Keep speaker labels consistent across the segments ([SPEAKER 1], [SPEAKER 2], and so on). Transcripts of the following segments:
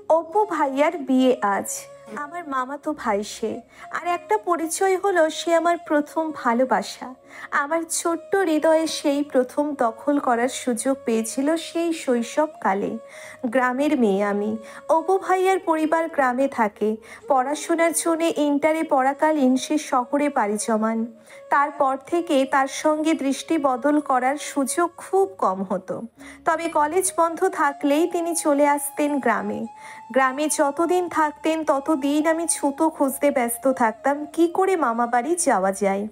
[SPEAKER 1] অপু ভাইয়ার বিয়ে আজ। আমার মামাতো ভাই সে। আর একটা পরিচয় হলো, সে আমার প্রথম ভালোবাসা। আমার ছোট্ট হৃদয়ে সেই প্রথম দখল করার সুযোগ পেয়েছিল সেই শৈশবকালে। গ্রামের মেয়ে আমি। অপু ভাইয়ার পরিবার গ্রামে থাকে। পড়াশোনার জন্য ইন্টারে পড়াকালীন সে শহরে পাড়ি জমান। তারপর থেকে তার সঙ্গে দৃষ্টি বদল করার সুযোগ খুব কম হতো। তবে কলেজ বন্ধ থাকলেই তিনি চলে আসতেন গ্রামে। গ্রামে যতদিন থাকতেন ততদিন আমি ছুতো খুঁজতে ব্যস্ত থাকতাম কি করে মামা বাড়ি যাওয়া যায়।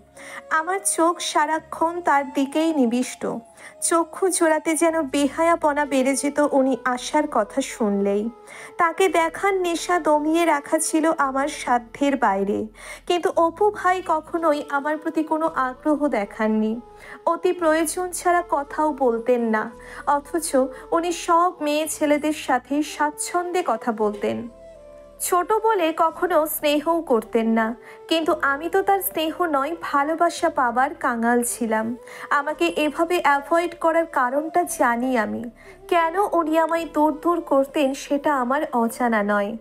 [SPEAKER 1] আমার চোখ সারাক্ষণ তার দিকেই নিবিষ্ট। চক্ষু জোড়াতে যেন বেহায়াপনা বেড়ে যেত উনি আসার কথা শুনলেই। তাকে দেখার নেশা দমিয়ে রাখা ছিল আমার সাধ্যের বাইরে। কিন্তু অপু ভাই কখনোই আমার প্রতি কোনো আগ্রহ দেখাননি। অতি প্রয়োজন ছাড়া কথাও বলতেন না। অথচ উনি সব মেয়ে ছেলেদের সাথে স্বাচ্ছন্দ্যে কথা বলতেন। ছোট বলে কখনো স্নেহও করতেন না। কিন্তু আমি তো তার স্নেহ নয়, ভালোবাসা পাবার কাঙাল ছিলাম। আমাকে এভাবে অ্যাভয়েড করার কারণটা জানি আমি। কেন উনি আমায় দূর দূর করতেন সেটা আমার অজানা নয়।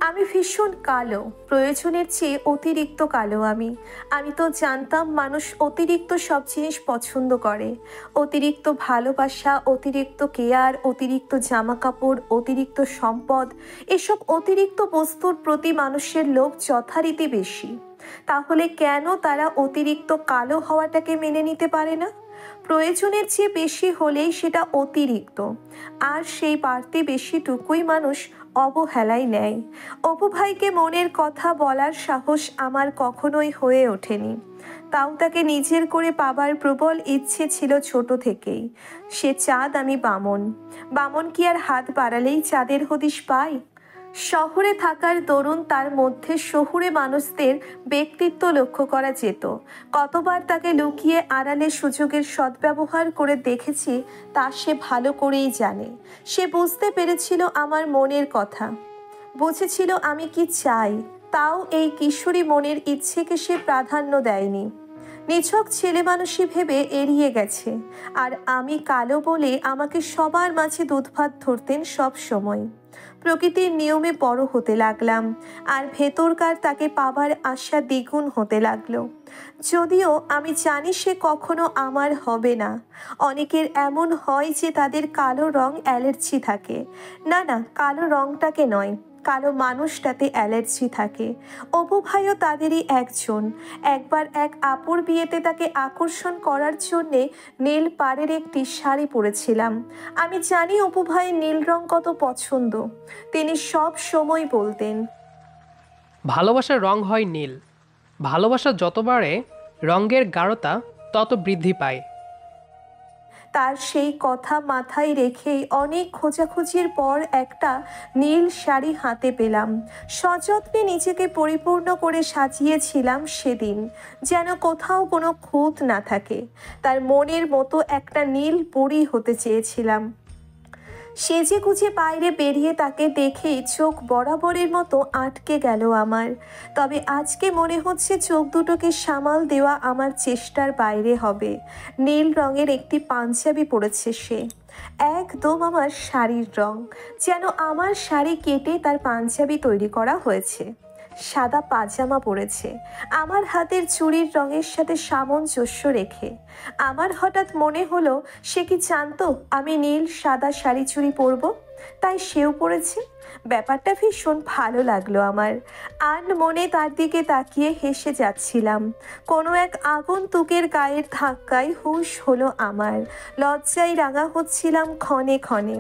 [SPEAKER 1] আমি ভীষণ কালো, প্রয়োজনের চেয়ে অতিরিক্ত কালো আমি। আমি তো জানতাম মানুষ অতিরিক্ত সব জিনিস পছন্দ করে। অতিরিক্ত ভালোবাসা, অতিরিক্ত কেয়ার, অতিরিক্ত জামা কাপড়, অতিরিক্ত সম্পদ, এসব অতিরিক্ত বস্তুর প্রতি মানুষের লোভ যথারীতি বেশি। তাহলে কেন তারা অতিরিক্ত কালো হওয়াটাকে মেনে নিতে পারে না? প্রয়োজনের চেয়ে বেশি হলেই সেটা অতিরিক্ত। আর সেই বাড়তি বেশিটুকুই মানুষ অবহেলায় নেয়। অপু ভাইকে মনের কথা বলার সাহস আমার কখনোই হয়ে ওঠেনি। তাও তাকে নিজের করে পাবার প্রবল ইচ্ছে ছিল ছোট থেকেই। সে চাঁদ, আমি বামন। বামন কি আর হাত বাড়ালেই চাঁদের হদিশ পায়? শহরে থাকার দরুন তার মধ্যে শহুরে মানুষদের ব্যক্তিত্ব লক্ষ্য করা যেত। কতবার তাকে লুকিয়ে আড়ালে সুযোগের সদ্ব্যবহার করে দেখেছি তা সে ভালো করেই জানে। সে বুঝতে পেরেছিল আমার মনের কথা, বুঝেছিল আমি কি চাই। তাও এই কিশোরী মনের ইচ্ছেকে সে প্রাধান্য দেয়নি। নিছক ছেলে মানুষই ভেবে এড়িয়ে গেছে। আর আমি কালো বলে আমাকে সবার মাঝে দুধভাত ধরতেন সব সময়। প্রকৃতির নিয়মে বড় হতে লাগলাম। আর ভেতরকার তাকে পাবার আশা দ্বিগুণ হতে লাগলো। যদিও আমি জানি সে কখনো আমার হবে না। অনেকের এমন হয় যে তাদের কালো রং অ্যালার্জি থাকে। না না, কালো রংটাকে নয়, কালো মানুষটাতে অ্যালার্জি থাকে। অপু ভাইও তাদেরই একজন। একবার এক আপুর বিয়েতে তাকে আকর্ষণ করার জন্যে নীল পাড়ের একটি শাড়ি পরেছিলাম। আমি জানি অপু ভাইয়ের নীল রং কত পছন্দ। তিনি সব সময় বলতেন,
[SPEAKER 2] ভালোবাসার রং হয় নীল। ভালোবাসা যত বাড়ে রঙের গাঢ়তা তত বৃদ্ধি পায়।
[SPEAKER 1] তার সেই কথা মাথায় রেখেই অনেক খোঁজাখুঁজির পর একটা নীল শাড়ি হাতে পেলাম। সযত্নে নিজেকে পরিপূর্ণ করে সাজিয়েছিলাম সেদিন, যেন কোথাও কোনো খুঁত না থাকে। তার মনের মতো একটা নীল পরী হতে চেয়েছিলাম। সেজে গুজে বাইরে বেরিয়ে তাকে দেখেই চোখ বরাবরের মতো আটকে গেল আমার। তবে আজকে মনে হচ্ছে চোখ দুটোকে সামাল দেওয়া আমার চেষ্টার বাইরে হবে। নীল রঙের একটি পাঞ্জাবি পরেছে সে, একদম আমার শাড়ির রং। যেন আমার শাড়ি কেটে তার পাঞ্জাবি তৈরি করা হয়েছে। সাদা পাজামা পরেছে, আমার হাতের চুড়ির রঙের সাথে সামঞ্জস্য রেখে। আমার হঠাৎ মনে হলো সে কি জানতো আমি নীল সাদা শাড়ি চুড়ি পরবো, তাই সেও পরেছে। ব্যাপারটা ভীষণ ভালো লাগলো আমার। মনে তার দিকে তাকিয়ে হেসে যাচ্ছিলাম। কোনো এক আগন্তুকের গায়ের ধাক্কায় হুঁশ হলো আমার। লজ্জায় রাঙা হচ্ছিলাম ক্ষণে ক্ষণে।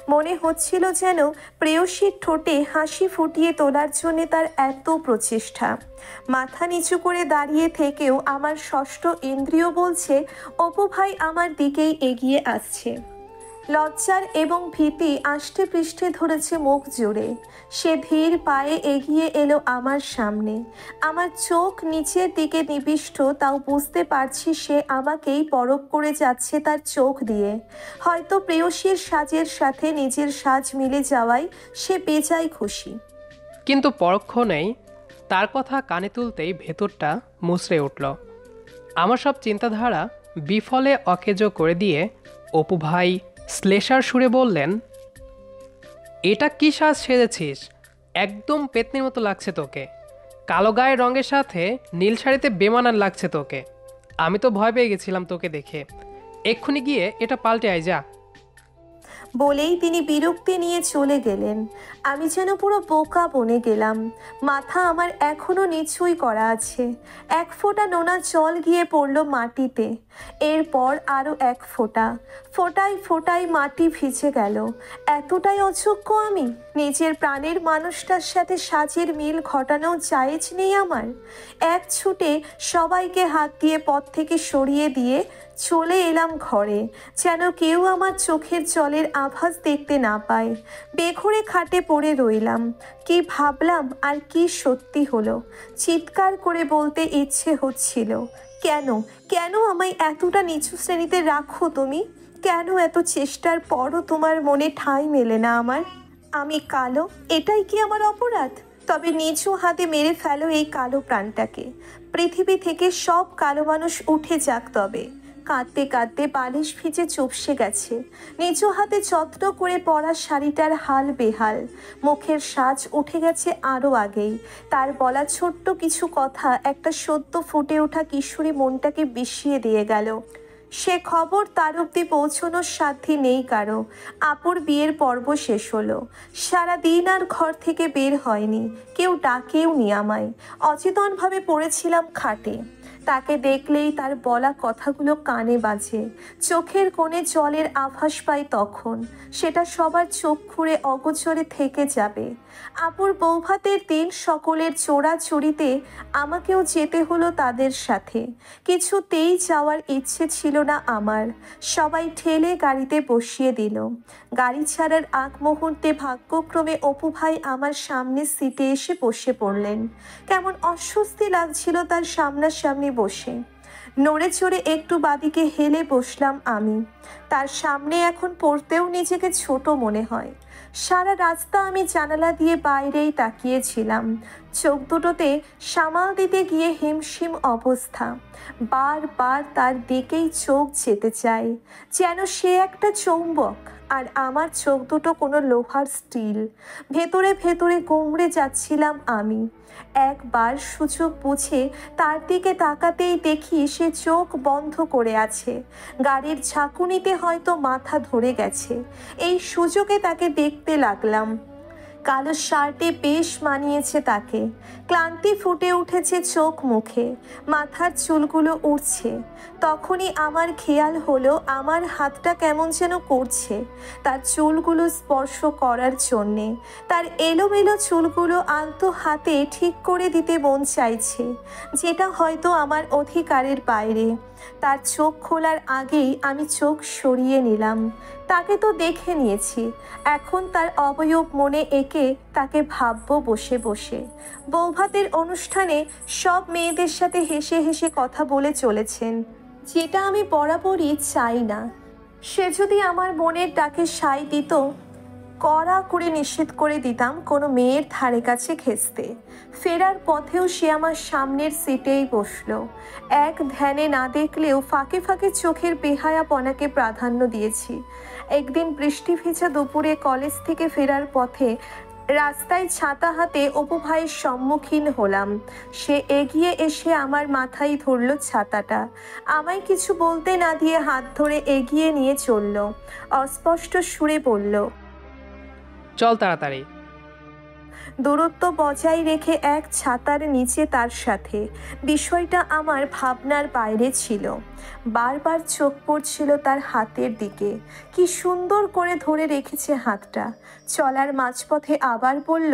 [SPEAKER 1] মনে হচ্ছিল যেন প্রেয়সীর ঠোঁটে হাসি ফুটিয়ে তোলার জন্য তার এত প্রচেষ্টা। মাথা নিচু করে দাঁড়িয়ে থেকেও আমার ষষ্ঠ ইন্দ্রিয় বলছে অপু ভাই আমার দিকেই এগিয়ে আসছে। লজ্জার এবং ভীতি আষ্টে পৃষ্ঠে ধরেছে মুখ জুড়ে। সে ধীর পায়ে এগিয়ে এলো আমার সামনে। আমার চোখ নিচের দিকে নিবিষ্ট, তাও বুঝতে পারছি সে আমাকেই পরখ করে যাচ্ছে তার চোখ দিয়ে। হয়তো প্রেয়সীর সাজের সাথে নিজের সাজ মিলে যাওয়ায় সে বেজায় খুশি।
[SPEAKER 2] কিন্তু পরক্ষণেই তার কথা কানে তুলতেই ভেতরটা মুচড়ে উঠল। আমার সব চিন্তাধারা বিফলে অকেজো করে দিয়ে অপু ভাই শ্লেষার সুরে বললেন, এটা কি সাজ সেজেছিস? একদম পেতনির মতো লাগছে তোকে। কালো গায়ের রঙের সাথে নীল শাড়িতে বেমানান লাগছে তোকে। আমি তো ভয় পেয়ে গেছিলাম তোকে দেখে। এক্ষুনি গিয়ে এটা পাল্টে আয় যা।
[SPEAKER 1] বলেই তিনি বিরক্তি নিয়ে চলে গেলেন। আমি যেন পুরো বোকা বনে গেলাম। মাথা আমার এখনো নিচুই করা আছে। এক ফোঁটা নোনা জল গিয়ে পড়ল মাটিতে। এরপর আরও এক ফোঁটা। ফোঁটায় ফোঁটায় মাটি ভিজে গেল। এতটাই অযোগ্য আমি? নিজের প্রাণের মানুষটার সাথে সাজের মিল ঘটানো জায়েজ নেই আমার? এক ছুটে সবাইকে হাত দিয়ে পথ থেকে সরিয়ে দিয়ে চলে এলাম ঘরে, যেন কেউ আমার চোখের জলের আভাস দেখতে না পায়। বেঘরে খাটে পড়ে রইলাম। কি ভাবলাম আর কি সত্যি হলো? চিৎকার করে বলতে ইচ্ছে হচ্ছিল, কেন কেন আমায় এতটা নিচু শ্রেণীতে রাখো তুমি? কেন এত চেষ্টার পরও তোমার মনে ঠাঁই মেলে না আমার? আমি কালো, এটাই কি আমার অপরাধ? তবে নিচু হাতে মেরে ফেলো এই কালো প্রাণটাকে। পৃথিবী থেকে সব কালো মানুষ উঠে যাক তবে। কাঁদতে কাঁদতে বালিশ ভিজে চুপসে গেছে। নিচু হাতে যত্ন করে পরা শাড়িটার হাল বেহাল। মুখের সাজ উঠে গেছে আরও আগেই। তার বলা ছোট্ট কিছু কথা একটা সদ্য ফুটে ওঠা কিশোরী মনটাকে বিষিয়ে দিয়ে গেল। সে খবর তার অব্দি পৌঁছনোর সাধ্যি নেই কারো। আপুর বিয়ের পর্ব শেষ হলো। সারাদিন আর ঘর থেকে বের হয়নি, কেউ ডাকেও নি আমায়। অচেতনভাবে পড়েছিলাম খাটে। তাকে দেখলেই তার বলা কথাগুলো কানে বাজে। চোখের কোণে জলের আভাস পাই তখন। সেটা সবার চোখ খুঁড়ে অগোচরে থেকে যাবে। আপুর বৌভাতের দিন সকলের চোরাচুরিতে আমাকেও যেতে হলো তাদের সাথে। কিছুতেই যাওয়ার ইচ্ছে ছিল না আমার। সবাই ঠেলে গাড়িতে বসিয়ে দিল। গাড়ি ছাড়ার আগ মুহূর্তে ভাগ্যক্রমে অপু ভাই আমার সামনের সিটে এসে বসে পড়লেন। কেমন অস্বস্তি লাগছিল তার সামনাসামনি বসে। নড়ে চড়ে একটু বাদিকে হেলে বসলাম আমি। তার সামনে এখন পড়তেও নিজেকে ছোট মনে হয়। সারা রাস্তা আমি জানালা দিয়ে বাইরেই তাকিয়েছিলাম। চোখ দুটোতে সামাল দিতে গিয়ে হিমশিম অবস্থা। বারবার তার দিকেই চোখ যেতে চায়, যেন সে একটা চৌম্বক আর আমার চোখ দুটো কোনো লোহার স্টিল। ভেতরে ভেতরে গুমড়ে যাচ্ছিলাম আমি। একবার সুযোগ বুঝে তার দিকে তাকাতেই দেখি সে চোখ বন্ধ করে আছে। গাড়ির ঝাঁকুনিতে হয়তো মাথা ধরে গেছে। এই সুযোগে তাকে দেখতে লাগলাম। কালো শার্টে বেশ মানিয়েছে তাকে। ক্লান্তি ফুটে উঠেছে চোখ মুখে। মাথার চুলগুলো উড়ছে। তখনই আমার খেয়াল হলো আমার হাতটা কেমন যেন করছে তার চুলগুলো স্পর্শ করার জন্যে। তার এলোমেলো চুলগুলো আলতো হাতে ঠিক করে দিতে মন চাইছে, যেটা হয়তো আমার অধিকারের বাইরে। তার চোখ খোলার আগেই আমি চোখ সরিয়ে নিলাম। তাকে তো দেখে নিয়েছি, এখন তার অবয়ব মনে এঁকে তাকে ভাববো বসে বসে। বৌভাতের অনুষ্ঠানে সব মেয়েদের সাথে হেসে হেসে কথা বলে চলেছেন, যেটা আমি বরাবরই চাই না। সে যদি আমার মনের ডাকে সায় দিত, কড়া করে নিষেধ করে দিতাম কোনো মেয়ের ধারে কাছে ঘেঁষতে। ফেরার পথেও সে আমার সামনের সিটেই বসলো। এক ধ্যানে না দেখলেও ফাঁকে ফাঁকে চোখের বেহায়াপনাকে প্রাধান্য দিয়েছি। একদিন বৃষ্টি ভেজা দুপুরে কলেজ থেকে ফেরার পথে রাস্তায় ছাতা হাতে অপু ভাইয়ের সম্মুখীন হলাম। সে এগিয়ে এসে আমার মাথায় ধরল ছাতাটা। আমায় কিছু বলতে না দিয়ে হাত ধরে এগিয়ে নিয়ে চলল। অস্পষ্ট সুরে বলল,
[SPEAKER 2] চল তাড়াতাড়ি।
[SPEAKER 1] দূরত্ব বজায় রেখে এক ছাতার নিচে তার সাথে। বিষয়টা আমার ভাবনার বাইরে ছিল। বারবার চোখ পড়ছিল তার হাতের দিকে। কি সুন্দর করে ধরে রেখেছে হাতটা। চলার মাঝপথে আবার বলল,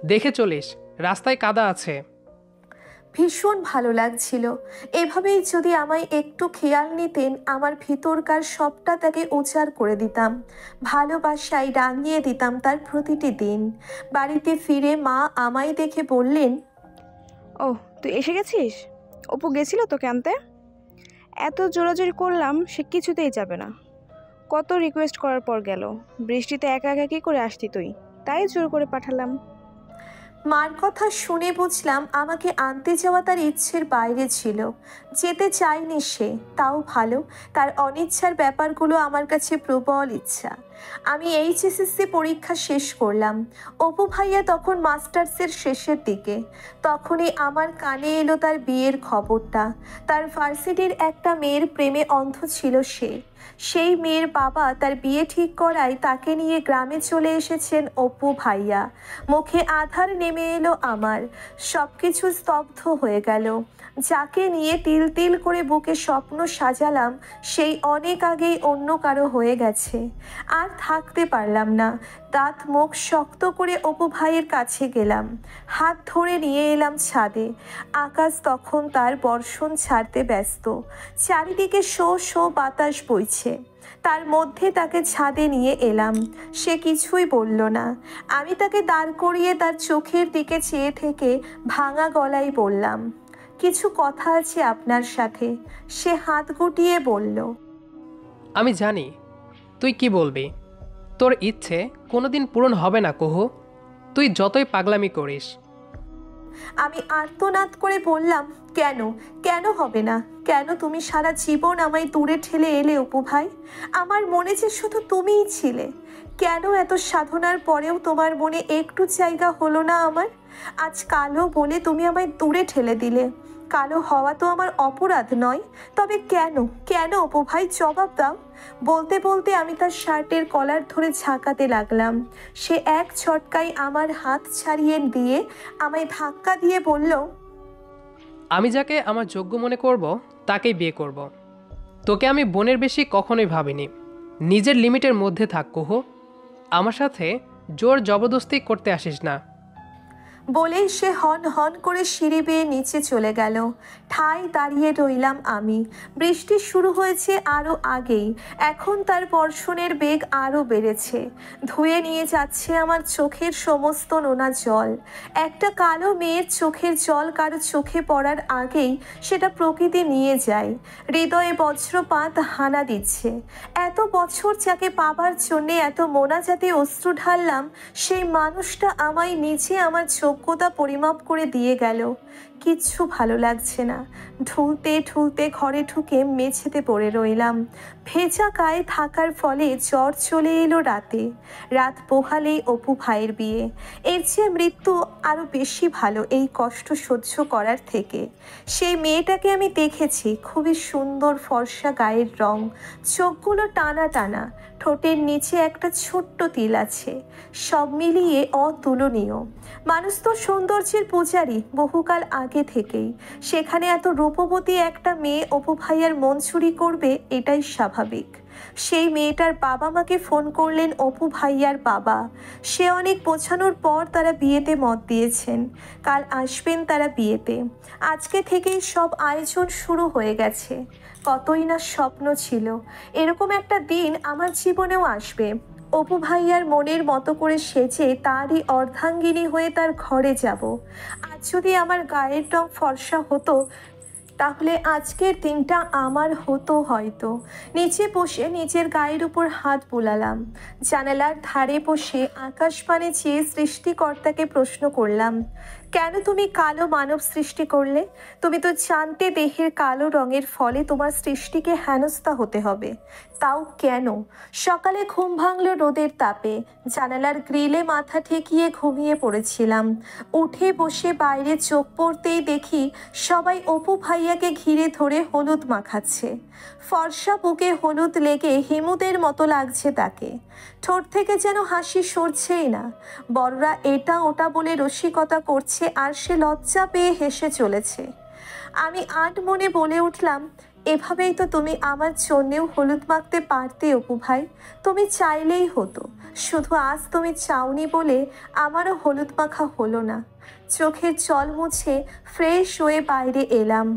[SPEAKER 2] দেখে চলিস, রাস্তায় কাদা আছে।
[SPEAKER 1] ভীষণ ভালো লাগছিল। এভাবেই যদি আমায় একটু খেয়াল নিতেন, আমার ভিতরকার সবটা তাকে উজাড় করে দিতাম। ভালোবাসায় রাঙিয়ে দিতাম তার প্রতিটি দিন। বাড়িতে ফিরে মা আমায় দেখে বললেন,
[SPEAKER 3] ও তুই এসে গেছিস? অপু গেছিল তোকে আনতে? এত জোরাজোরি করলাম, সে কিছুতেই যাবে না। কত রিকোয়েস্ট করার পর গেল। বৃষ্টিতে একা একা কী করে আসতি তুই? তাই জোর করে পাঠালাম।
[SPEAKER 1] মার কথা শুনে বুঝলাম আমাকে আনতে যাওয়া তার ইচ্ছের বাইরে ছিল। যেতে চায়নি সে, তাও ভালো। তার অনিচ্ছার ব্যাপারগুলো আমার কাছে প্রবল ইচ্ছা। আমি এইচএসএসসি পরীক্ষা শেষ করলাম। অপু ভাইয়া তখন মাস্টার্সের শেষের দিকে। তখনই আমার কানে এলো তার বিয়ের খবরটা। তার ভার্সিটির একটা মেয়ের প্রেমে অন্ধ ছিল সে। সেই মেয়ের বাবা তার বিয়ে ঠিক করায় তাকে নিয়ে গ্রামে চলে এসেছেন অপু ভাইয়া। মুখে আধার নেমে এলো আমার। সব কিছু স্তব্ধ হয়ে গেল। যাকে নিয়ে তিল তিল করে বুকে স্বপ্ন সাজালাম, সেই অনেক আগেই অন্য কারো হয়ে গেছে। আর থাকতে পারলাম না। দাঁত মুখ শক্ত করে অপু ভাইয়ের কাছে গেলাম। হাত ধরে নিয়ে এলাম ছাদে। আকাশ তখন তার বর্ষণ ছাড়তে ব্যস্ত। চারিদিকে শো শো বাতাস বইছে। তার মধ্যে তাকে ছাদে নিয়ে এলাম। সে কিছুই বলল না। আমি তাকে দাঁড় করিয়ে তার চোখের দিকে চেয়ে থেকে ভাঙা গলায় বললাম, কিছু কথা আছে আপনার সাথে। সে হাত গুটিয়ে বলল,
[SPEAKER 2] আমি জানি তুই কি বলবি। তোর ইচ্ছে কোনোদিন পূরণ হবে না কুহু, তুই যতই পাগলামি করিস।
[SPEAKER 1] আমি আর্তনাদ করে বললাম, কেন কেন হবে না? কেন তুমি সারা জীবন আমায় দূরে ঠেলে এলে অপু ভাই? আমার মনে যে শুধু তুমিই ছিলে। কেন এত সাধনার পরেও তোমার মনে একটু জায়গা হলো না আমার? আজ কালো বলে তুমি আমায় দূরে ঠেলে দিলে। কালো হওয়া তো আমার অপরাধ নয়, তবে কেন কেন অপু ভাই, জবাব দাও। বলতে বলতে আমি তার শার্টের কলার ধরে ঝাঁকাতে লাগলাম। সে এক ছটকায় আমার হাত ছাড়িয়ে দিয়ে আমায় ধাক্কা দিয়ে বলল,
[SPEAKER 2] আমি যাকে আমার যোগ্য মনে করব তাকেই বিয়ে করব। তোকে আমি বোনের বেশি কখনোই ভাবিনি। নিজের লিমিটের মধ্যে থাক কুহু, আমার সাথে জোর জবরদস্তি করতে আসিস না।
[SPEAKER 1] বলেই সে হন হন করে সিঁড়ি বেয়ে নিচে চলে গেল। ঠায় দাঁড়িয়ে রইলাম আমি। বৃষ্টি শুরু হয়েছে আরও আগেই। এখন তার বর্ষণের বেগ আরও বেড়েছে। ধুয়ে নিয়ে যাচ্ছে আমার চোখের সমস্ত নোনা জল। একটা কালো মেয়ের চোখের জল কারো চোখে পড়ার আগেই সেটা প্রকৃতি নিয়ে যায়। হৃদয়ে বজ্রপাত হানা দিচ্ছে। এত বছর যাকে পাবার জন্যে এত মোনাজাতে অশ্রু ঢাললাম, সেই মানুষটা আমায় নিচে আমার যোগ্যতা পরিমাপ করে দিয়ে গেল। কিচ্ছু ভালো লাগছে না। ঢুলতে ঢুলতে ঘরে ঢুকে মেঝেতে পড়ে রইলাম। ভেজা গায়ে থাকার ফলে জ্বর চলে এলো রাতে। রাত পোহালেই অপু ভাইয়ের বিয়ে। এর চেয়ে মৃত্যু আরও বেশি ভালো এই কষ্ট সহ্য করার থেকে। সেই মেয়েটাকে আমি দেখেছি, খুবই সুন্দর, ফর্সা গায়ের রং, চোখগুলো টানা টানা, ঠোঁটের নিচে একটা ছোট্ট তিল আছে। সব মিলিয়ে অতুলনীয়। মানুষ তো সৌন্দর্যের পূজারী বহুকাল আগে থেকেই। সেখানে এত রূপবতী একটা মেয়ে অপু ভাইয়ার মন চুরি করবে, এটাই স্বাভাবিক। সেই মেয়েটার বাবা মাকে ফোন করলেন অপু ভাইয়ার বাবা। সে অনেক বোঝানোর পর তারা বিয়েতে মত দিয়েছেন। কাল আসবেন তারা বিয়েতে। আজকে থেকেই সব আয়োজন শুরু হয়ে গেছে। কতই না স্বপ্ন ছিল এরকম একটা দিন আমার জীবনেও আসবে। অপু ভাইয়ার মনের মতো করে সেজে তারই অর্ধাঙ্গিনী হয়ে তার ঘরে যাব। আজ যদি আমার গায়ের রং ফর্সা হতো, তাহলে আজকের দিনটা আমার হতো হয়তো। নিচে বসে নিজের গায়ের উপর হাত বুলালাম। জানালার ধারে বসে আকাশপানে চেয়ে সৃষ্টিকর্তাকে প্রশ্ন করলাম, কেন তুমি কালো মানব সৃষ্টি করলে? তুমি তো জানতে দেহের কালো রঙের ফলে তোমার সৃষ্টিকে হেনস্থা হতে হবে। তাও কেন? সকালে ঘুম ভাঙল রোদের তাপে। জানালার গ্রিলে মাথা ঠেকিয়ে ঘুমিয়ে পড়েছিলাম। উঠে বসে বাইরে চোখ পড়তেই দেখি সবাই অপু ভাইয়াকে ঘিরে ধরে হলুদ মাখাচ্ছে। ফর্সা বুকে হলুদ লেগে হিমুদের মতো লাগছে তাকে। ঠোঁট থেকে যেন হাসি সরছেই না। বড়রা এটা ওটা বলে রসিকতা করছে আর সে লজ্জা পেয়ে হেসে চলেছে। আমি আট মনে বলে উঠলাম, এভাবেই তো তুমি আমার জন্যেও হলুদ মাখতে পারতে অপু ভাই। তুমি চাইলেই হতো, শুধু আজ তুমি চাওনি বলে আমারও হলুদ মাখা হলো না। চোখের জল মুছে ফ্রেশ হয়ে বাইরে এলাম।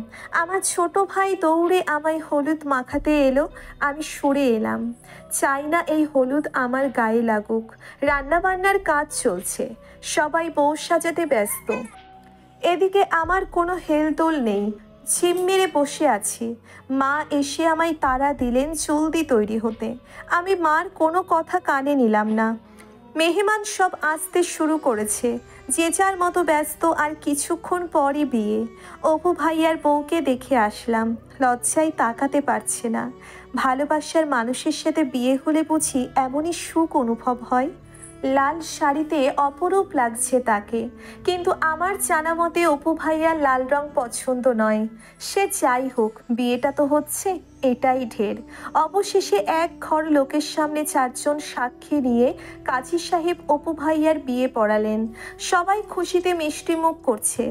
[SPEAKER 1] আমার ছোট ভাই দৌড়ে আমায় হলুদ মাখাতে এলো। আমি সরে এলাম। চাই না এই হলুদ আমার গায়ে লাগুক। রান্নাবান্নার কাজ চলছে, সবাই বউ সাজাতে ব্যস্ত। এদিকে আমার কোনো হেলদোল নেই। ঝিম মেরে বসে আছি। মা এসে আমায় তাড়া দিলেন জলদি তৈরি হতে। আমি মার কোনো কথা কানে নিলাম না। মেহমান সব আসতে শুরু করেছে, যে যার মতো ব্যস্ত। আর কিছুক্ষণ পরই বিয়ে। অপু ভাইয়ার বউকে দেখে আসলাম, লজ্জায় তাকাতে পারছে না। ভালোবাসার মানুষের সাথে বিয়ে হলে বুঝি এমনই সুখ অনুভব হয়। লাল শাড়িতে অপরূপ লাগছে তাকে, কিন্তু আমার জানা মতে অপু ভাইয়ার লাল রং পছন্দ নয়। সে যাই হোক, বিয়েটা তো হচ্ছে, এটাই ঢের। অবশেষে এক ঘর লোকের সামনে 4 জন সাক্ষী নিয়ে কাজী সাহেব অপু ভাইয়ার বিয়ে পড়ালেন। সবাই খুশিতে মিষ্টি মুখ করছে,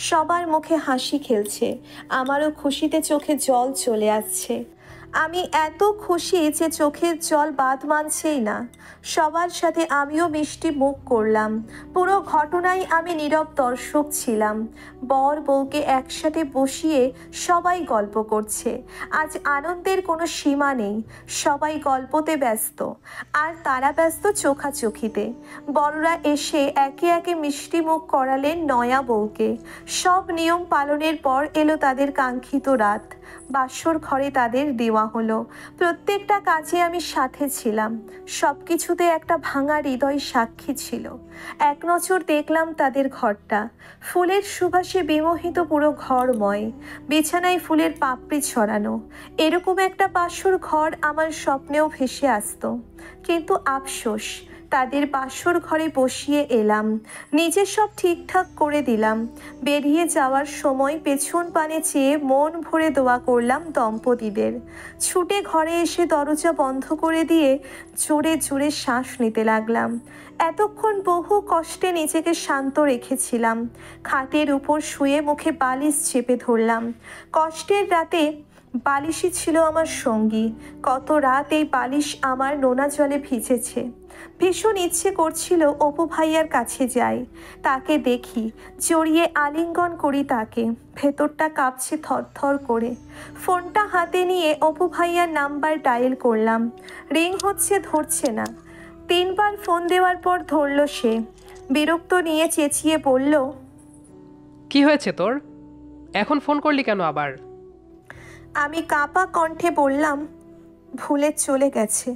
[SPEAKER 1] সবার মুখে হাসি খেলছে। আমারও খুশিতে চোখে জল চলে আসছে। আমি এত খুশি যে চোখের জল বাদ মানছেই না। সবার সাথে আমিও মিষ্টি মুখ করলাম। পুরো ঘটনায় আমি নীরব দর্শক ছিলাম। বর বউকে একসাথে বসিয়ে সবাই গল্প করছে। আজ আনন্দের কোনো সীমা নেই, সবাই গল্পতে ব্যস্ত। আর তারা ব্যস্ত চোখাচোখিতে। বড়রা এসে একে একে মিষ্টি মুখ করালেন নয়া বউকে। সব নিয়ম পালনের পর এলো তাদের কাঙ্ক্ষিত রাত। বাসর ঘরে তাদের দেওয়া হলো। প্রত্যেকটা কাজে আমি সাথে ছিলাম, সব কিছুতে একটা ভাঙা হৃদয় সাক্ষী ছিল। এক নজর দেখলাম তাদের ঘরটা। ফুলের সুবাসে বিমোহিত পুরো ঘরময়। বিছানায় ফুলের পাপড়ি ছড়ানো। এরকম একটা বাসর ঘর আমার স্বপ্নেও ভেসে আসতো। কিন্তু আফসোস, তাদের বাসর ঘরে বসিয়ে এলাম, নিজে সব ঠিকঠাক করে দিলাম। বেরিয়ে যাওয়ার সময় পেছন পানে চেয়ে মন ভরে দোয়া করলাম দম্পতিদের। ছুটে ঘরে এসে দরজা বন্ধ করে দিয়ে জোরে জোরে শ্বাস নিতে লাগলাম। এতক্ষণ বহু কষ্টে নিজেকে শান্ত রেখেছিলাম। খাটের উপর শুয়ে মুখে বালিশ চেপে ধরলাম। কষ্টের রাতে বালিশই ছিল আমার সঙ্গী। কত রাত এই বালিশ আমার নোনা জলে ভিজেছে। ভীষণ ইচ্ছে করছিল অপু ভাইয়ার কাছে যাই, তাকে দেখি, জড়িয়ে আলিঙ্গন করি তাকে। ভেতরটা কাঁপছে থরথর করে। ফোনটা হাতে নিয়ে অপু ভাইয়ার নাম্বার ডায়াল করলাম। রিং হচ্ছে, ধরছে না। 3 বার ফোন দেওয়ার পর ধরল সে। বিরক্ত নিয়ে চেঁচিয়ে বলল,
[SPEAKER 2] কি হয়েছে তোর? এখন ফোন করলি কেন আবার?
[SPEAKER 1] আমি কাঁপা কণ্ঠে বললাম, ভুলে চলে গেছে।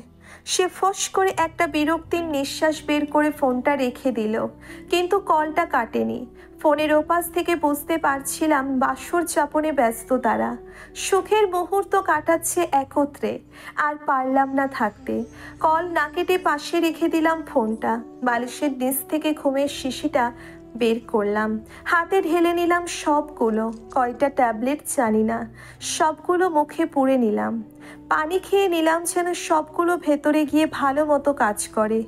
[SPEAKER 1] সে ফস করে একটা বিরক্তির নিঃশ্বাস বের করে ফোনটা রেখে দিল, কিন্তু কলটা কাটেনি। ফোনের ওপাশ থেকে বুঝতে পারছিলাম বাসর যাপনে ব্যস্ত তারা। সুখের মুহূর্ত কাটাচ্ছে একত্রে। আর পারলাম না থাকতে। কল না কেটে পাশে রেখে দিলাম ফোনটা। বালিশের নিচ থেকে ঘুমের শিশিটা বের করলাম, হাতে ঢেলে নিলাম সবগুলো। কয়টা ট্যাবলেট জানি না, সবগুলো মুখে পুরে নিলাম। পানি খেয়ে নিলাম যেন সবগুলো ভেতরে গিয়ে ভালো মতো কাজ করে।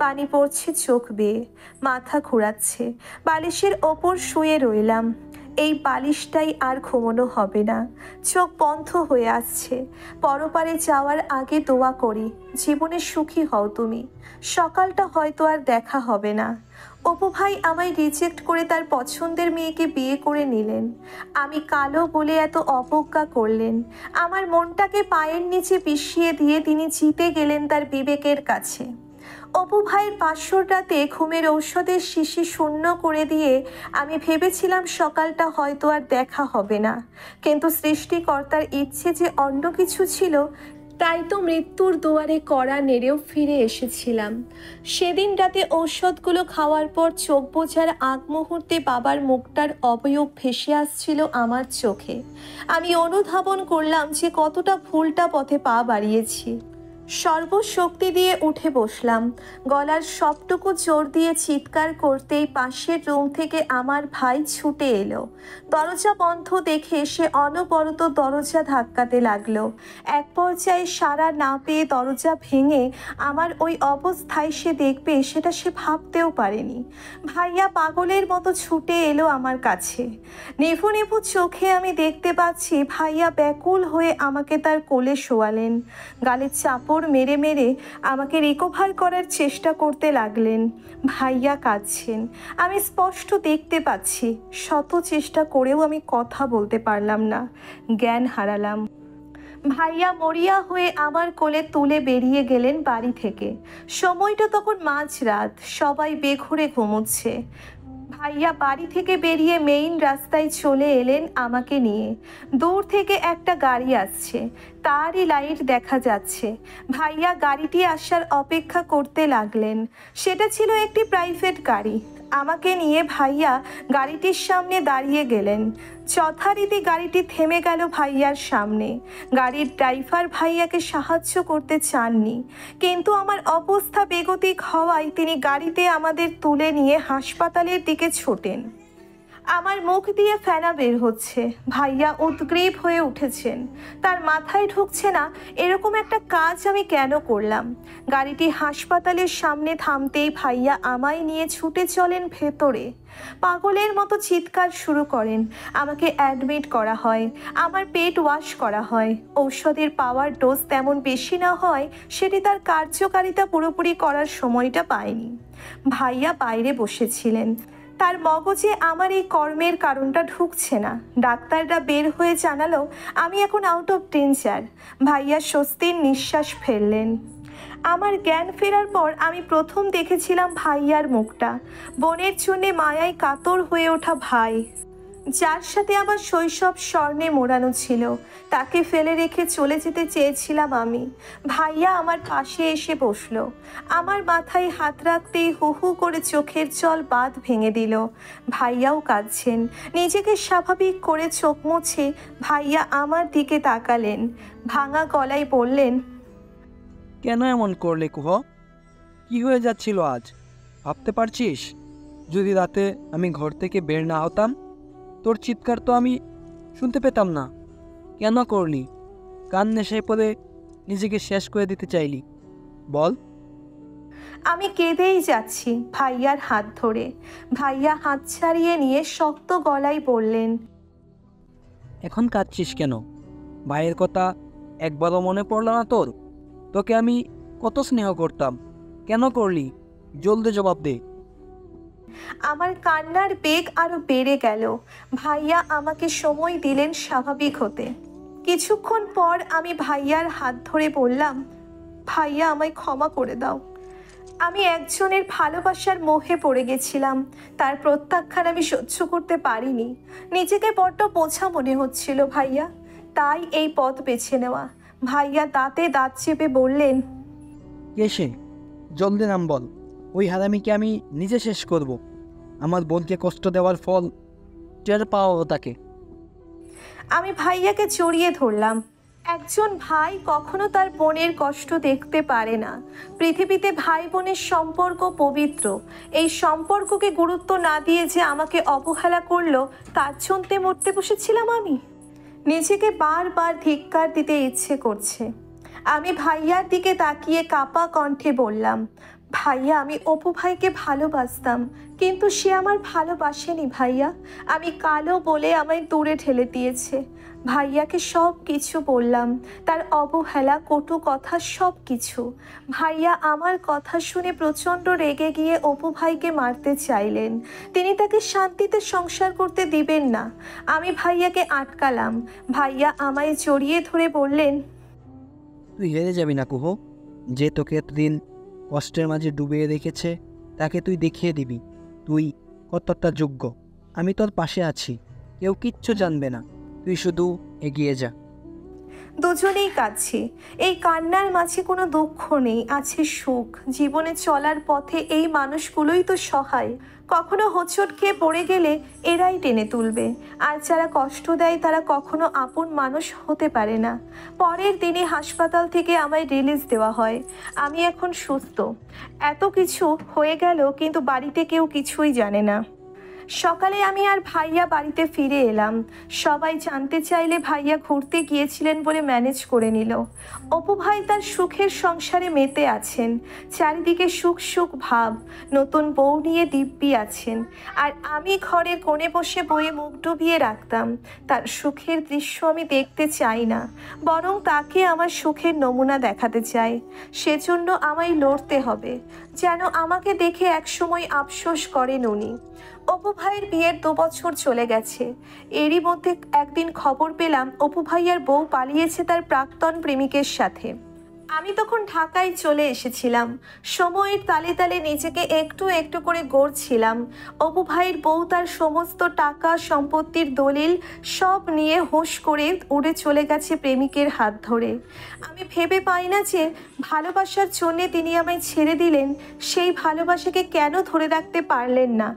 [SPEAKER 1] পানি পড়ছে চোখ বেয়ে, মাথা ঘুরাচ্ছে। বালিশের ওপর শুয়ে রইলাম। এই বালিশটাই আর ঘুমানো হবে না। চোখ বন্ধ হয়ে আসছে। পরপারে যাওয়ার আগে দোয়া করি, জীবনে সুখী হও তুমি। সকালটা হয়তো আর দেখা হবে না। অপু ভাই আমায় রিজেক্ট করে তার পছন্দের মেয়েকে বিয়ে করে নিলেন। আমি কালো বলে এত অবজ্ঞা করলেন। আমার মনটাকে পায়ের নিচে পিষিয়ে দিয়ে তিনি জিতে গেলেন তার বিবেকের কাছে। অপু ভাইয়ের বাসর রাতে ঘুমের ঔষধের শিশি শূন্য করে দিয়ে আমি ভেবেছিলাম সকালটা হয়তো আর দেখা হবে না। কিন্তু সৃষ্টিকর্তার ইচ্ছে যে অন্য কিছু ছিল, তাই তো মৃত্যুর দুয়ারে কড়া নেড়েও ফিরে এসেছিলাম। সেদিন রাতে ঔষধগুলো খাওয়ার পর চোখ বোঝার আগ মুহূর্তে বাবার মুখটার অবয়ব ভেসে আসছিল আমার চোখে। আমি অনুধাবন করলাম যে কতটা ভুলটা পথে পা বাড়িয়েছি। সর্বশক্তি দিয়ে উঠে বসলাম। গলার সবটুকু জোর দিয়ে চিৎকার করতেই পাশের রুম থেকে আমার ভাই ছুটে এলো। দরজা বন্ধ দেখে সে অনবরত দরজা ধাক্কাতে লাগলো। এক পর্যায়ে সাড়া না পেয়ে দরজা ভেঙে আমার ওই অবস্থায় সে দেখবে সেটা সে ভাবতেও পারেনি। ভাইয়া পাগলের মতো ছুটে এলো আমার কাছে। নেভু নেভু চোখে আমি দেখতে পাচ্ছি ভাইয়া ব্যাকুল হয়ে আমাকে তার কোলে শোয়ালেন। গালে চাপড় মেরে মেরে আমাকে রিকভার করার চেষ্টা করতে লাগলেন। ভাইয়া কাঁদছেন, আমি স্পষ্ট দেখতে পাচ্ছি। শত চেষ্টা করেও আমি কথা বলতে পারলাম না, জ্ঞান হারালাম। ভাইয়া মরিয়া হয়ে আমার কোলে তুলে বেরিয়ে গেলেন বাড়ি থেকে। সময়টা তখন মাঝরাত, সবাই বেঘরে ঘুমোচ্ছে। ভাইয়া বাড়ি থেকে বেরিয়ে মেইন রাস্তায় চলে এলেন আমাকে নিয়ে। দূর থেকে একটা গাড়ি আসছে, তারই লাইট দেখা যাচ্ছে। ভাইয়া গাড়িটি আসার অপেক্ষা করতে লাগলেন। সেটা ছিল একটি প্রাইভেট গাড়ি। আমাকে নিয়ে ভাইয়া গাড়িটির সামনে দাঁড়িয়ে গেলেন। যথারীতি গাড়িটি থেমে গেল ভাইয়ার সামনে। গাড়ির ড্রাইভার ভাইয়াকে সাহায্য করতে চাননি, কিন্তু আমার অবস্থা বেগতিক হওয়ায় তিনি গাড়িতে আমাদের তুলে নিয়ে হাসপাতালের দিকে ছোটেন। আমার মুখ দিয়ে ফেনা বের হচ্ছে। ভাইয়া উদ্গ্রীব হয়ে উঠেছেন। তার মাথায় ঢুকছে না এরকম একটা কাজ আমি কেন করলাম। গাড়িটি হাসপাতালের সামনে থামতেই ভাইয়া আমায় নিয়ে ছুটে চলেন ভেতরে। পাগলের মতো চিৎকার শুরু করেন। আমাকে অ্যাডমিট করা হয়, আমার পেট ওয়াশ করা হয়। ঔষধের পাওয়ার ডোজ তেমন বেশি না হয় সেটি তার কার্যকারিতা পুরোপুরি করার সময়টা পায়নি। ভাইয়া বাইরে বসেছিলেন। তার মগজে আমার এই কর্মের কারণটা ঢুকছে না। ডাক্তাররা বের হয়ে জানালো আমি এখন আউট অফ ডেঞ্জার। ভাইয়া স্বস্তির নিঃশ্বাস ফেললেন। আমার জ্ঞান ফেরার পর আমি প্রথম দেখেছিলাম ভাইয়ার মুখটা। বোনের জন্যে মায়ায় কাতর হয়ে ওঠা ভাই, যার সাথে আমার শৈশব স্বর্ণে মোড়ানো ছিল, তাকে ফেলে রেখে চলে যেতে চেয়েছিলাম আমি। ভাইয়া আমার পাশে এসে বসলো। আমার মাথায় হাত রাখতেই হু হু করে চোখের জল বাঁধ ভেঙে দিল। ভাইয়াও কাঁদছেন। নিজেকে স্বাভাবিক করে চোখ মুছে ভাইয়া আমার দিকে তাকালেন। ভাঙা গলায় বললেন,
[SPEAKER 4] কেন এমন করলে কুহ? কি হয়ে যাচ্ছিল আজ? ভাবতে পারছিস যদি রাতে আমি ঘর থেকে বের না হতাম, তোর চিৎকার তো আমি শুনতে পেতাম না। কেন করলি? কান নেশায় পড়ে নিজেকে শেষ করে দিতে চাইলি? বল।
[SPEAKER 1] আমি কেঁদেই যাচ্ছি ভাইয়ার হাত ধরে। ভাইয়া হাত ছাড়িয়ে নিয়ে শক্ত গলায় বললেন,
[SPEAKER 4] এখন কাঁদছিস কেন? ভাইয়ের কথা একবারও মনে পড়ল না তোর? তোকে আমি কত স্নেহ করতাম। কেন করলি? জলদি জবাব দে।
[SPEAKER 1] আমার কান্নার বেগ আরো বেড়ে গেল। ভাইয়া আমাকে সময় দিলেন স্বাভাবিক হতে। কিছুক্ষণ পর আমি ভাইয়ার হাত ধরে বললাম, ভাইয়া আমায় ক্ষমা করে দাও। আমি একজনের ভালোবাসার মোহে পড়ে গেছিলাম। তার প্রত্যাখ্যান আমি সহ্য করতে পারিনি। নিজেকে বড্ড বোঝা মনে হচ্ছিল ভাইয়া, তাই এই পথ বেছে নেওয়া। ভাইয়া দাঁতে দাঁত চেপে বললেন,
[SPEAKER 4] কে সে? জলদি নাম বল। ওই হারামিকে আমি নিজে শেষ করব। আমার বোনকে কষ্ট দেওয়ার ফল টের পাওয়া তাকে।
[SPEAKER 1] আমি ভাইয়াকে জড়িয়ে ধরলাম। একজন ভাই কখনো তার বোনের কষ্ট দেখতে পারে না। পৃথিবীতে ভাই বোনের সম্পর্ক পবিত্র। এই সম্পর্ককে গুরুত্ব না দিয়ে যে আমাকে অবহেলা করলো, তার জন্য মরতে বসেছিলাম আমি। নিজেকে বারবার ধিক্কার দিতে ইচ্ছে করছে। আমি ভাইয়ার দিকে তাকিয়ে কাপা কণ্ঠে বললাম, ভাইয়া আমি অপু ভাইকে ভালোবাসতাম, কিন্তু সে আমার ভালোবাসেনি ভাইয়া। আমি কালো বলে আমায় দূরে ঠেলে দিয়েছে। ভাইয়াকে সব কিছু বললাম, তার অবহেলা, কটু কথা, সব কিছু। ভাইয়া আমার কথা শুনে প্রচণ্ড রেগে গিয়ে অপু ভাইকে মারতে চাইলেন। তিনি তাকে শান্তিতে সংসার করতে দিবেন না। আমি ভাইয়াকে আটকালাম। ভাইয়া আমায় জড়িয়ে ধরে বললেন,
[SPEAKER 4] তুই হেরে যাবি না কুহ। যে তোকে এতদিন কষ্টের মাঝে ডুবিয়ে রেখেছে তাকে তুই দেখিয়ে দিবি তুই কতটা যোগ্য। আমি তোর পাশে আছি, কেউ কিচ্ছু জানবে না। তুই শুধু এগিয়ে যা।
[SPEAKER 1] দুজনেই কাঁদছি। এই কান্নার মাঝে কোনো দুঃখ নেই, আছে সুখ। জীবনে চলার পথে এই মানুষগুলোই তো সহায়। কখনো হোঁচট খেয়ে পড়ে গেলে এরাই টেনে তুলবে, আর যারা কষ্ট দেয় তারা কখনো আপন মানুষ হতে পারে না। পরের দিনে হাসপাতাল থেকে আমায় রিলিজ দেওয়া হয়। আমি এখন সুস্থ। এত কিছু হয়ে গেল, কিন্তু বাড়িতে কেউ কিছুই জানে না। সকালে আমি আর ভাইয়া বাড়িতে ফিরে এলাম। সবাই জানতে চাইলে ভাইয়া ঘুরতে গিয়েছিলেন বলে ম্যানেজ করে নিল। অপু ভাই তার সুখের সংসারে মেতে আছেন। চারিদিকে সুখ সুখ ভাব। নতুন বউ নিয়ে দিব্যি আছেন। আর আমি ঘরের কোণে বসে বইয়ে মুখ ডুবিয়ে রাখতাম। তার সুখের দৃশ্য আমি দেখতে চাই না, বরং তাকে আমার সুখের নমুনা দেখাতে চাই। সেজন্য আমায় লড়তে হবে, যেন আমাকে দেখে একসময় আফসোস করেন উনি। অপু ভাইয়ের বিয়ের 2 বছর চলে গেছে। এরই মধ্যে একদিন খবর পেলাম অপু ভাইয়ার বউ পালিয়েছে তার প্রাক্তন প্রেমিকের সাথে। আমি তখন ঢাকায় চলে এসেছিলাম। সময়ের তালে তালে নিজেকে একটু একটু করে গড়ছিলাম। অপু ভাইয়ের বউ তার সমস্ত টাকা সম্পত্তির দলিল সব নিয়ে হুঁশ করে উড়ে চলে গেছে প্রেমিকের হাত ধরে। আমি ভেবে পাই না যে ভালোবাসার জন্যে তিনি আমায় ছেড়ে দিলেন, সেই ভালোবাসাকে কেন ধরে রাখতে পারলেন না?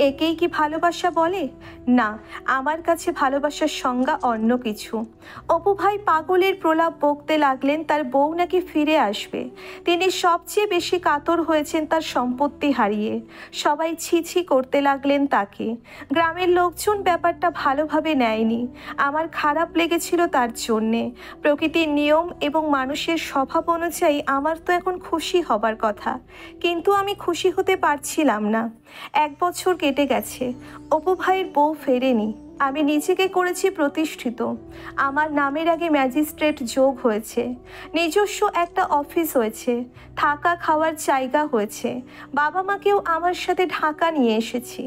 [SPEAKER 1] একেই কি ভালোবাসা বলে? না, আমার কাছে ভালোবাসার সংজ্ঞা অন্য কিছু। অপু ভাই পাগলের প্রলাপ বকতে লাগলেন তার বউ নাকি ফিরে আসবে। তিনি সবচেয়ে বেশি কাতর হয়েছেন তার সম্পত্তি হারিয়ে। সবাই ছি ছি করতে লাগলেন তাকে। গ্রামের লোকজন ব্যাপারটা ভালোভাবে নেয়নি। আমার খারাপ লেগেছিল তার জন্যে। প্রকৃতির নিয়ম এবং মানুষের স্বভাব অনুযায়ী আমার তো এখন খুশি হবার কথা, কিন্তু আমি খুশি হতে পারছিলাম না। 1 বছর কেটে গেছে, অপু ভাইয়ের বউ ফেরেনি। আমি নিজেকে করেছি প্রতিষ্ঠিত। আমার নামের আগে ম্যাজিস্ট্রেট যোগ হয়েছে, নিজস্ব একটা অফিস হয়েছে, থাকা খাওয়ার জায়গা হয়েছে। বাবা মাকেও আমার সাথে ঢাকা নিয়ে এসেছি,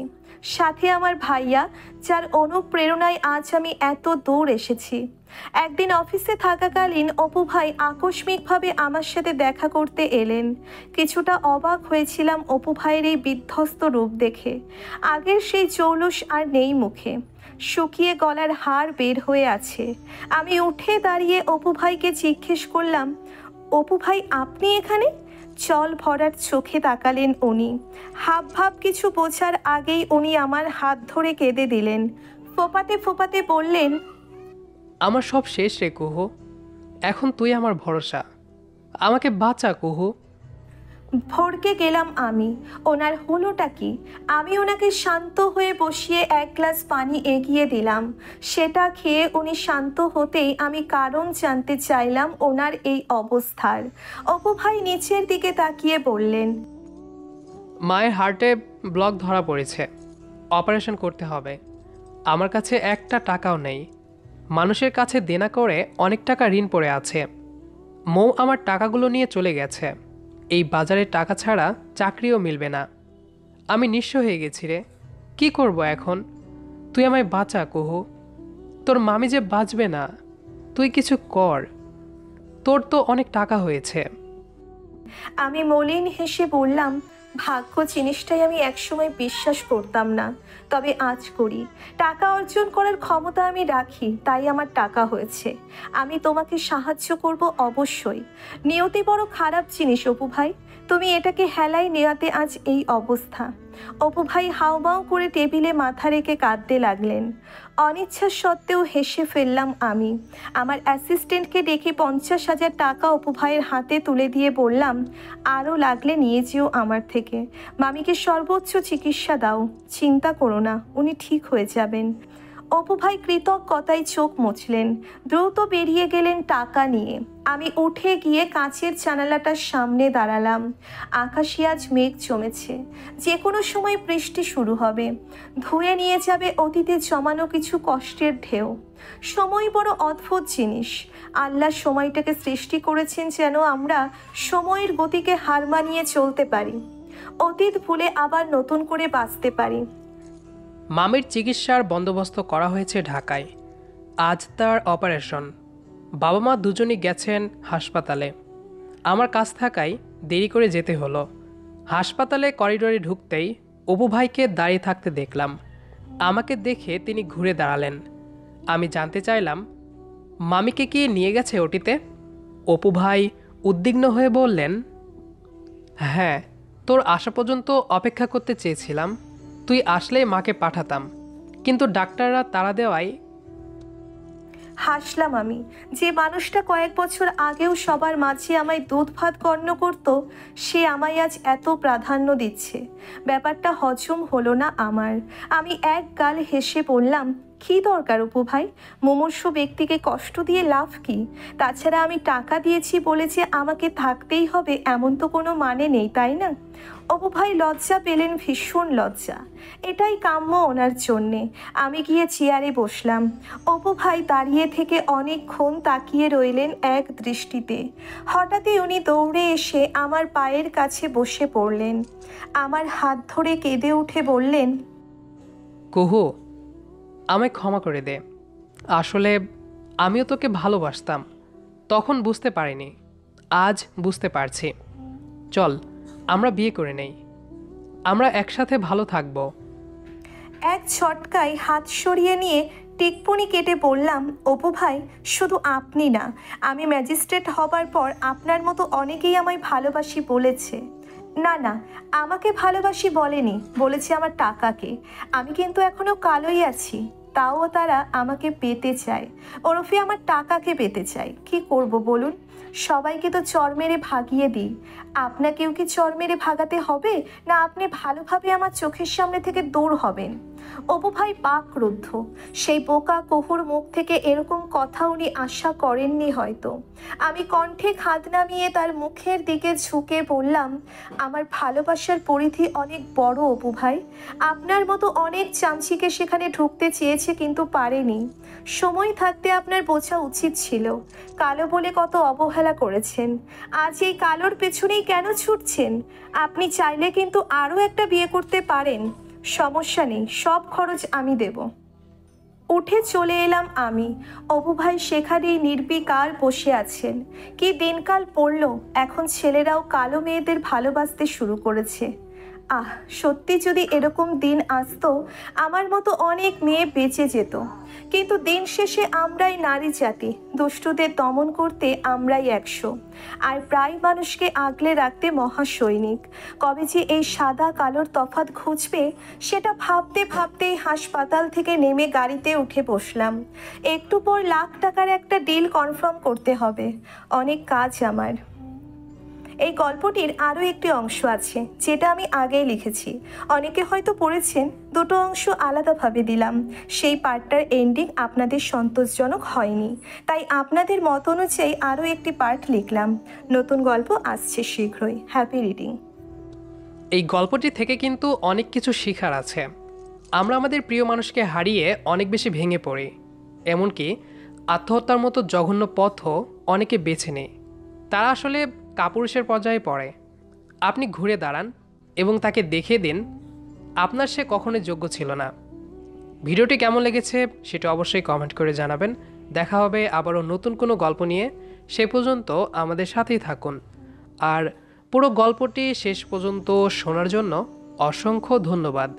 [SPEAKER 1] সাথে আমার ভাইয়া, যার অনুপ্রেরণায় আজ আমি এত দূর এসেছি। একদিন অফিসে থাকাকালীন অপু ভাই আকস্মিকভাবে আমার সাথে দেখা করতে এলেন। কিছুটা অবাক হয়েছিলাম অপু ভাইয়ের এই বিধ্বস্ত রূপ দেখে। আগের সেই জৌলুস আর নেই মুখে, শুকিয়ে গলার হাড় বের হয়ে আছে। আমি উঠে দাঁড়িয়ে অপু ভাইকে জিজ্ঞেস করলাম, অপু ভাই আপনি এখানে? জল ভরার চোখে তাকালেন উনি। হাব ভাব কিছু বোঝার আগেই উনি আমার হাত ধরে কেঁদে দিলেন। ফোপাতে ফোপাতে বললেন,
[SPEAKER 2] আমার সব শেষ রে কুহু, এখন তুই আমার ভরসা, আমাকে বাঁচা কুহু।
[SPEAKER 1] ভড়কে গেলাম আমি। ওনার হলোটা কি? আমি ওনাকে শান্ত হয়ে বসিয়ে 1 গ্লাস পানি এগিয়ে দিলাম। সেটা খেয়ে উনি শান্ত হতেই আমি কারণ জানতে চাইলাম ওনার এই অবস্থার। অপু ভাই নিচের দিকে তাকিয়ে বললেন,
[SPEAKER 2] মায়ের হার্টে ব্লক ধরা পড়েছে, অপারেশন করতে হবে। আমার কাছে একটা টাকাও নেই। মানুষের কাছে দেনা করে অনেক টাকা ঋণ পড়ে আছে। মৌ আমার টাকাগুলো নিয়ে চলে গেছে। এই বাজারে টাকা ছাড়া চাকরিও মিলবে না। আমি নিঃস্ব হয়ে গেছি রে, কি করব এখন? তুই আমায় বাঁচা কুহু। তোর মামি যে বাঁচবে না, তুই কিছু কর। তোর তো অনেক টাকা হয়েছে।
[SPEAKER 1] আমি মলিন হেসে বললাম, ভাগ্য জিনিসটাই আমি একসময় বিশ্বাস করতাম না, তবে আজ করি। টাকা অর্জন করার ক্ষমতা আমি রাখি, তাই আমার টাকা হয়েছে। আমি তোমাকে সাহায্য করব অবশ্যই। নিয়তি বড় খারাপ জিনিস অপু ভাই, তুমি এটাকে হেলাই নেওয়াতে আজ এই অবস্থা। অপু ভাই হাউমাউ করে টেবিলে মাথা রেখে কাঁদতে লাগলেন। অনিচ্ছা সত্ত্বেও হেসে ফেললাম আমি। আমার অ্যাসিস্ট্যান্টকে ডেকে 50,000 টাকা অপু ভাইয়ের হাতে তুলে দিয়ে বললাম, আরও লাগলে নিয়ে যেও আমার থেকে। মামিকে সর্বোচ্চ চিকিৎসা দাও, চিন্তা করো না, উনি ঠিক হয়ে যাবেন। অপু ভাই কৃতজ্ঞতায় চোখ মুছলেন, দ্রুত বেরিয়ে গেলেন টাকা নিয়ে। আমি উঠে গিয়ে কাঁচের জানালাটার সামনে দাঁড়ালাম। আকাশে আজ মেঘ জমেছে, যে কোনো সময় বৃষ্টি শুরু হবে, ধুয়ে নিয়ে যাবে অতীতে জমানো কিছু কষ্টের ঢেউ। সময় বড় অদ্ভুত জিনিস। আল্লাহ সময়টাকে সৃষ্টি করেছেন যেন আমরা সময়ের গতিকে হার মানিয়ে চলতে পারি, অতীত ভুলে আবার নতুন করে বাঁচতে পারি।
[SPEAKER 2] মামির চিকিৎসার বন্দোবস্ত করা হয়েছে ঢাকায়। আজ তার অপারেশন। বাবা মা দুজনই গেছেন হাসপাতালে। আমার কাজ থাকায় দেরি করে যেতে হলো। হাসপাতালে করিডোরে ঢুকতেই অপু ভাইকে দাঁড়িয়ে থাকতে দেখলাম। আমাকে দেখে তিনি ঘুরে দাঁড়ালেন। আমি জানতে চাইলাম, মামিকে কি নিয়ে গেছে ওটিতে? অপু ভাই উদ্বিগ্ন হয়ে বললেন, হ্যাঁ, তোর আসা পর্যন্ত অপেক্ষা করতে চেয়েছিলাম। তুই আসলেই মাকে পাঠাতাম, কিন্তু ডাক্তাররা তাড়া দেওয়ায়।
[SPEAKER 1] হাসলাম আমি। যে মানুষটা কয়েক বছর আগেও সবার মাঝে আমায় দুধ ভাত গণ্য করত, সে আমায় আজ এত প্রাধান্য দিচ্ছে। ব্যাপারটা হজম হলো না আমার। আমি এক গাল হেসে বললাম, কী দরকার অপু ভাই? মুমূর্ষু ব্যক্তিকে কষ্ট দিয়ে লাভ কি? তাছাড়া আমি টাকা দিয়েছি বলে যে আমাকে থাকতেই হবে এমন তো কোনো মানে নেই, তাই না? অপু ভাই লজ্জা পেলেন, ভীষণ লজ্জা। এটাই কাম্য ওনার জন্যে। আমি গিয়ে চেয়ারে বসলাম। অপু ভাই দাঁড়িয়ে থেকে অনেকক্ষণ তাকিয়ে রইলেন এক দৃষ্টিতে। হঠাৎই উনি দৌড়ে এসে আমার পায়ের কাছে বসে পড়লেন। আমার হাত ধরে কেঁদে উঠে বললেন,
[SPEAKER 2] কুহু, আমায় ক্ষমা করে দে। আসলে আমিও তোকে ভালোবাসতাম, তখন বুঝতে পারিনি। আজ বুঝতে পারছি। চল আমরা বিয়ে করে নেই, আমরা একসাথে ভালো থাকবো।
[SPEAKER 1] এক ঝটকায় হাত সরিয়ে নিয়ে টিকপুনি কেটে বললাম, অপু ভাই, শুধু আপনি না, আমি ম্যাজিস্ট্রেট হবার পর আপনার মতো অনেকেই আমায় ভালোবাসি বলেছে। না না, আমাকে ভালোবাসি বলেনি, বলেছে আমার টাকাকে। আমি কিন্তু এখনো কালোই আছি, তাও তারা আমাকে পেতে চায়, ওরফে আমার টাকাকে পেতে চায়। কি করব বলুন? সবাইকে তো চর মেরে ভাগিয়ে দিই, আপনাকেও কি চর মেরে ভাগাতে হবে? না আপনি ভালোভাবে আমার চোখের সামনে থেকে দূর হবেন? অপু ভাই বাকরুদ্ধ। সেই বোকা কহুর মুখ থেকে এরকম কথা উনি আশা করেননি হয়তো। আমি কণ্ঠে খাদ নামিয়ে তার মুখের দিকে ঝুঁকে বললাম, আমার ভালোবাসার পরিধি অনেক বড় অপু ভাই। আপনার মতো অনেক চামচিকে সেখানে ঢুকতে চেয়েছে কিন্তু পারেনি। সময় থাকতে আপনার বোঝা উচিত ছিল। কালো বলে কত অবহেলা করেছেন, আজ এই কালোর পেছনেই কেন ছুটছেন? আপনি চাইলে কিন্তু আরও একটা বিয়ে করতে পারেন, সমস্যা নেই, সব খরচ আমি দেব। উঠে চলে এলাম আমি। অপু ভাই সেখানেই নির্বিকার বসে আছেন। কি দিনকাল পড়ল, এখন ছেলেরাও কালো মেয়েদের ভালোবাসতে শুরু করেছে। আহ, সত্যি যদি এরকম দিন আসতো, আমার মতো অনেক মেয়ে বেঁচে যেত। কিন্তু দিন শেষে আমরাই নারী জাতি, দুষ্টুদের দমন করতে আমরাই 100, আর প্রায় মানুষকে আগলে রাখতে মহাসৈনিক। কবে যে এই সাদা কালোর তফাৎ ঘুচবে সেটা ভাবতে ভাবতেই হাসপাতাল থেকে নেমে গাড়িতে উঠে বসলাম। একটু পর লাখ টাকার একটা ডিল কনফার্ম করতে হবে, অনেক কাজ আমার। এই গল্পটির আরও একটি অংশ আছে যেটা আমি আগেই লিখেছি, অনেকে হয়তো পড়েছেন। দুটো অংশ আলাদাভাবে দিলাম, সেই পার্টটার এন্ডিং আপনাদের সন্তোষজনক হয়নি, তাই আপনাদের মত অনুযায়ী আরও একটি পার্ট লিখলাম। নতুন গল্প আসছে শীঘ্রই। Happy reading.
[SPEAKER 2] এই গল্পটি থেকে কিন্তু অনেক কিছু শেখার আছে। আমরা আমাদের প্রিয় মানুষকে হারিয়ে অনেক বেশি ভেঙে পড়ি, এমনকি আত্মহত্যার মতো জঘন্য পথও অনেকে বেছে নেয়। তারা আসলে কাপুরুষের পর্যায়ে পড়ে। আপনি ঘুরে দাঁড়ান এবং তাকে দেখিয়ে দিন আপনার সে কখনোই যোগ্য ছিল না। ভিডিওটি কেমন লেগেছে সেটা অবশ্যই কমেন্ট করে জানাবেন। দেখা হবে আবারও নতুন কোনো গল্প নিয়ে। সে পর্যন্ত আমাদের সাথেই থাকুন। আর পুরো গল্পটি শেষ পর্যন্ত শোনার জন্য অসংখ্য ধন্যবাদ।